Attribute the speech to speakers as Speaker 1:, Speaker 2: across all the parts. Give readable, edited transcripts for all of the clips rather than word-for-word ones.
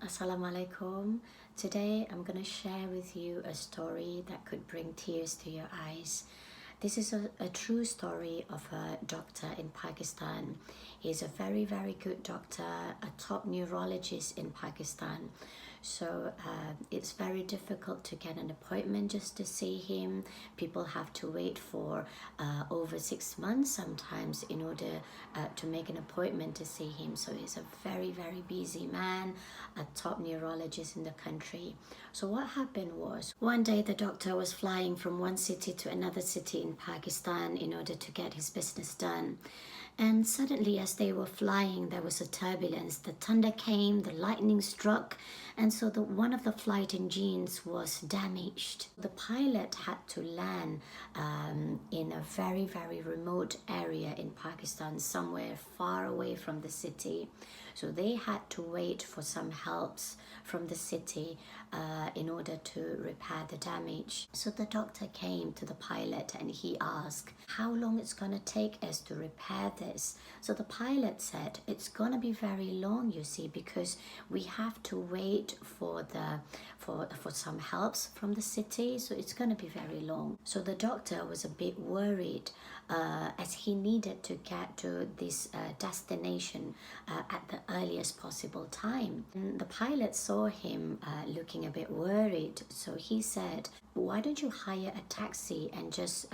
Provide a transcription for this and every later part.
Speaker 1: Assalamu alaikum. Today I'm going to share with you a story that could bring tears to your eyes. This is a true story of a doctor in Pakistan. He's a very, very good doctor, a top neurologist in Pakistan. So it's very difficult to get an appointment just to see him. People have to wait for over 6 months sometimes in order to make an appointment to see him. So he's a very, very busy man, a top neurologist in the country. So what happened was, one day the doctor was flying from one city to another city in Pakistan in order to get his business done. And suddenly, as they were flying, there was a turbulence. The thunder came, the lightning struck, and so one of the flight engines was damaged. The pilot had to land in a very, very remote area in Pakistan, somewhere far away from the city. So they had to wait for some helps from the city in order to repair the damage. So the doctor came to the pilot and he asked how long it's going to take us to repair this. So the pilot said it's going to be very long, you see, because we have to wait for some helps from the city, so it's going to be very long. So the doctor was a bit worried as he needed to get to this destination at the earliest possible time. And the pilot saw him looking a bit worried, so he said, why don't you hire a taxi and just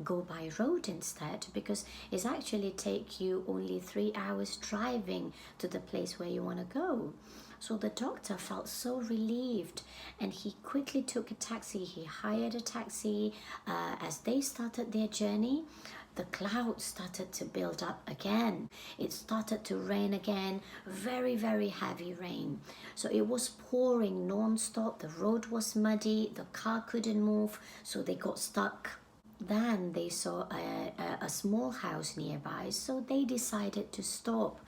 Speaker 1: go by road instead, because it's actually take you only 3 hours driving to the place where you want to go. So the doctor felt so relieved and he quickly took a taxi. He hired a taxi. As they started their journey, the clouds started to build up again. It started to rain again, very, very heavy rain. So it was pouring non-stop. The road was muddy. The car couldn't move, so they got stuck. Then they saw a small house nearby, so they decided to stop.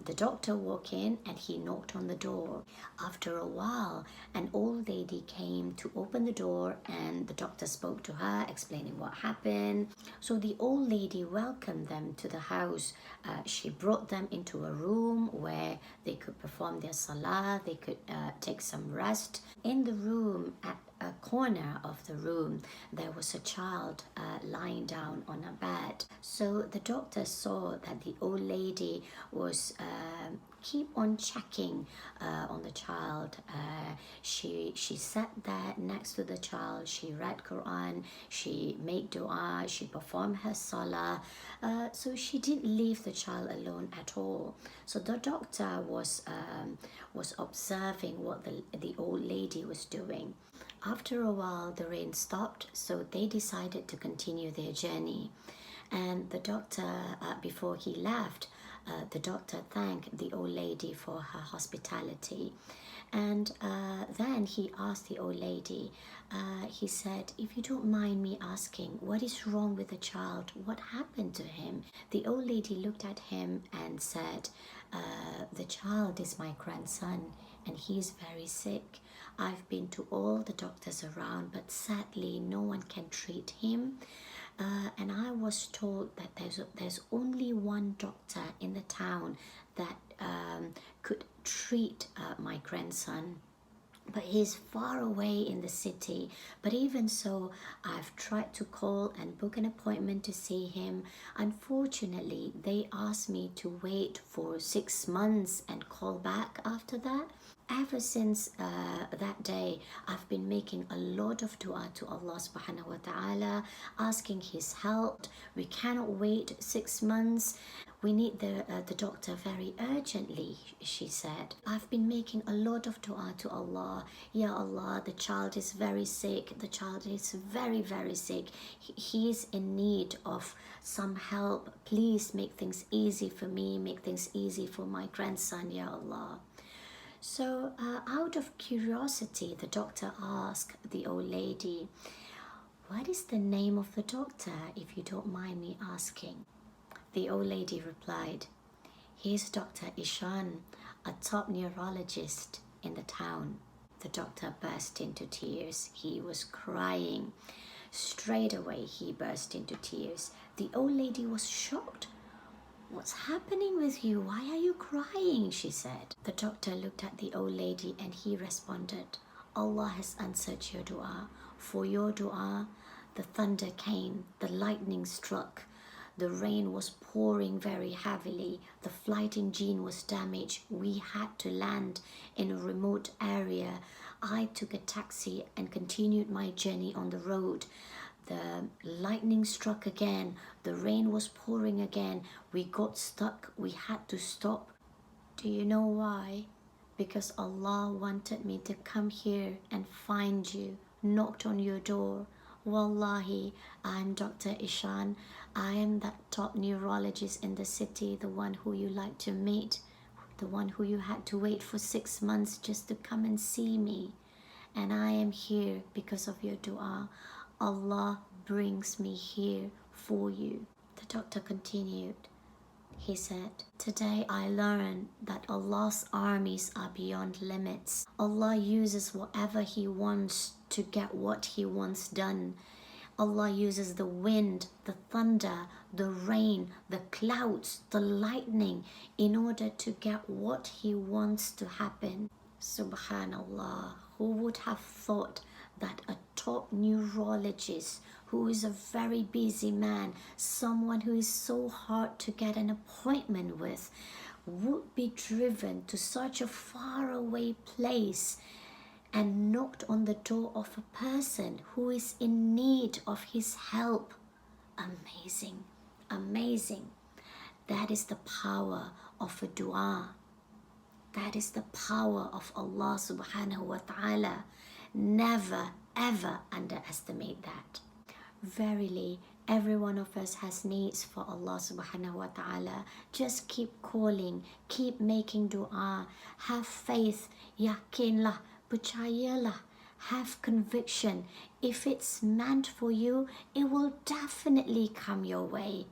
Speaker 1: The doctor walked in and he knocked on the door. After a while, an old lady came to open the door and the doctor spoke to her, explaining what happened. So the old lady welcomed them to the house. She brought them into a room where they could perform their salah, they could take some rest. In the room, at a corner of the room, there was a child lying down on a bed. So the doctor saw that the old lady was keep on checking on the child. She sat there next to the child. She read Quran. She made dua. She performed her salah. So she didn't leave the child alone at all. So the doctor was observing what the old lady was doing. After a while, the rain stopped, so they decided to continue their journey. And the doctor, before he left, the doctor thanked the old lady for her hospitality. And then he asked the old lady, he said, if you don't mind me asking, what is wrong with the child? What happened to him? The old lady looked at him and said, the child is my grandson and he's very sick. I've been to all the doctors around, but sadly no one can treat him. And I was told that there's only one doctor in the town that could treat my grandson, but he's far away in the city. But even so, I've tried to call and book an appointment to see him. Unfortunately, they asked me to wait for 6 months and call back after that. Ever since that day, I've been making a lot of dua to Allah subhanahu wa ta'ala, asking his help. We cannot wait 6 months. We need the doctor very urgently, she said. I've been making a lot of dua to Allah. Ya Allah, the child is very sick. The child is very, very sick. He is in need of some help. Please make things easy for me. Make things easy for my grandson, Ya Allah. So out of curiosity, the doctor asked the old lady, what is the name of the doctor, if you don't mind me asking? The old lady replied, he's Dr. Ishan, a top neurologist in the town. The doctor burst into tears. He was crying. Straight away, he burst into tears. The old lady was shocked. "What's happening with you? Why are you crying?" she said. The doctor looked at the old lady and he responded, "Allah has answered your dua. For your dua, the thunder came, the lightning struck, the rain was pouring very heavily, the flight engine was damaged, we had to land in a remote area. I took a taxi and continued my journey on the road. The lightning struck again, the rain was pouring again, we got stuck, we had to stop. Do you know why? Because Allah wanted me to come here and find you, knocked on your door. Wallahi, I'm Dr. Ishan. I am that top neurologist in the city, the one who you like to meet, the one who you had to wait for 6 months just to come and see me. And I am here because of your dua. Allah brings me here for you." The doctor continued. He said, "Today I learned that Allah's armies are beyond limits. Allah uses whatever He wants to get what He wants done. Allah uses the wind, the thunder, the rain, the clouds, the lightning in order to get what He wants to happen." Subhanallah, who would have thought that a top neurologist who is a very busy man, someone who is so hard to get an appointment with, would be driven to such a faraway place and knocked on the door of a person who is in need of his help? Amazing, amazing. That is the power of a dua. That is the power of Allah subhanahu wa ta'ala. Never ever underestimate that. Verily, every one of us has needs for Allah subhanahu wa ta'ala. Just keep calling, keep making dua, have faith, yakinlah, percayalah, have conviction. If it's meant for you, it will definitely come your way.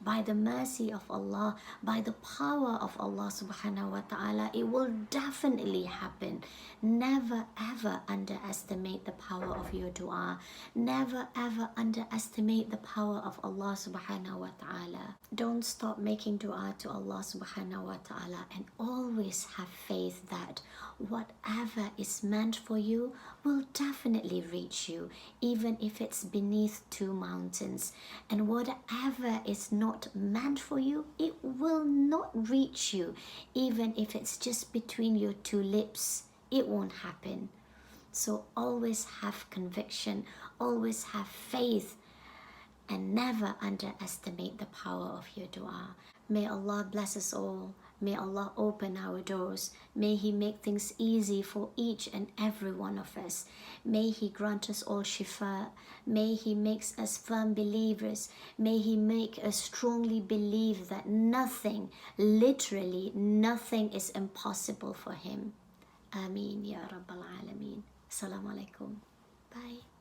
Speaker 1: By the mercy of Allah, by the power of Allah subhanahu wa ta'ala, it will definitely happen. Never ever underestimate the power of your dua. Never ever underestimate the power of Allah subhanahu wa ta'ala. Don't stop making dua to Allah subhanahu wa ta'ala, and always have faith that whatever is meant for you will definitely reach you, even if it's beneath 2 mountains. And whatever is not meant for you, it will not reach you, even if it's just between your 2 lips. It won't happen. So always have conviction, always have faith, and never underestimate the power of your dua. May Allah bless us all. May Allah open our doors. May He make things easy for each and every one of us. May He grant us all shifa. May He make us firm believers. May He make us strongly believe that nothing, literally nothing, is impossible for Him. Aameen Ya Rabbal Alameen. Assalamu alaikum. Bye.